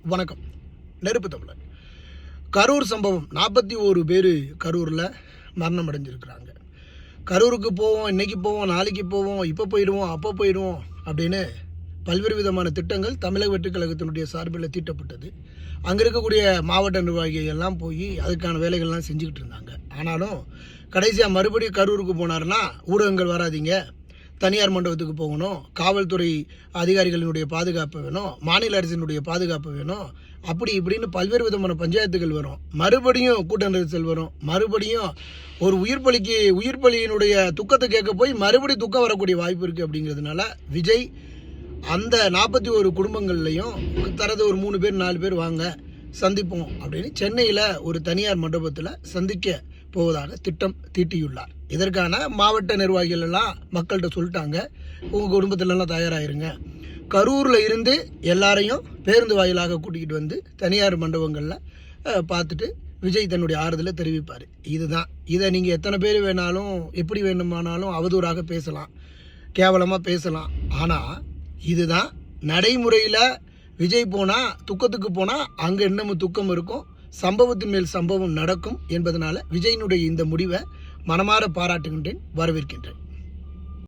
வணக்கம். நெருப்பு தமிழர். கரூர் சம்பவம் 41 பேர் கரூரில் மரணம் அடைஞ்சிருக்கிறாங்க. கரூருக்கு போவோம், இன்றைக்கி போவோம், நாளைக்கு போவோம், இப்போ போயிடுவோம், அப்போ போயிடுவோம் அப்படின்னு பல்வேறு விதமான திட்டங்கள் தமிழக வெற்றிக் கழகத்தினுடைய சார்பில் தீட்டப்பட்டது. அங்கே இருக்கக்கூடிய மாவட்ட நிர்வாகிகள் எல்லாம் போய் அதுக்கான வேலைகள்லாம் செஞ்சுக்கிட்டு இருந்தாங்க. ஆனாலும் கடைசியாக மறுபடியும் கரூருக்கு போனார்னா ஊடகங்கள் வராதிங்க, தனியார் மண்டபத்துக்கு போகணும், காவல்துறை அதிகாரிகளினுடைய பாதுகாப்பு வேணும், மாநில அரசினுடைய பாதுகாப்பு வேணும், அப்படி இப்படின்னு பல்வேறு விதமான பஞ்சாயத்துகள் வரும். மறுபடியும் கூட்ட நெரிசல் வரும். மறுபடியும் ஒரு உயிர்பலியினுடைய துக்கத்தை கேட்க போய் மறுபடியும் துக்கம் வரக்கூடிய வாய்ப்பு இருக்குது. அப்படிங்கிறதுனால விஜய் அந்த 41 குடும்பங்கள்லையும் தரது ஒரு 3 பேர் 4 பேர் வாங்க சந்திப்போம் அப்படின்னு சென்னையில் ஒரு தனியார் மண்டபத்தில் சந்திக்க போவதாக திட்டம் தீட்டியுள்ளார். இதற்கான மாவட்ட நிர்வாகிகள் எல்லாம் மக்கள்கிட்ட சொல்லிட்டாங்க, உங்கள் குடும்பத்திலலாம் தயாராகிருங்க. கரூரில் இருந்து எல்லாரையும் பேருந்து வாயிலாக கூட்டிகிட்டு வந்து தனியார் மண்டபங்களில் பார்த்துட்டு விஜய் தன்னுடைய ஆறுதலை தெரிவிப்பார். இதுதான். இதை நீங்கள் எத்தனை பேர் வேணாலும் எப்படி வேணுமானாலும் அவதூறாக பேசலாம், கேவலமாக பேசலாம். ஆனால் இதுதான் நடைமுறையில். விஜய் போனால், துக்கத்துக்கு போனால் அங்கே இன்னமும் துக்கம் இருக்கும், சம்பவத்தின் மேல் சம்பவம் நடக்கும் என்பதனால விஜயினுடைய இந்த முடிவை மனமாற பாராட்டுகின்றேன், வரவேற்கின்றேன்.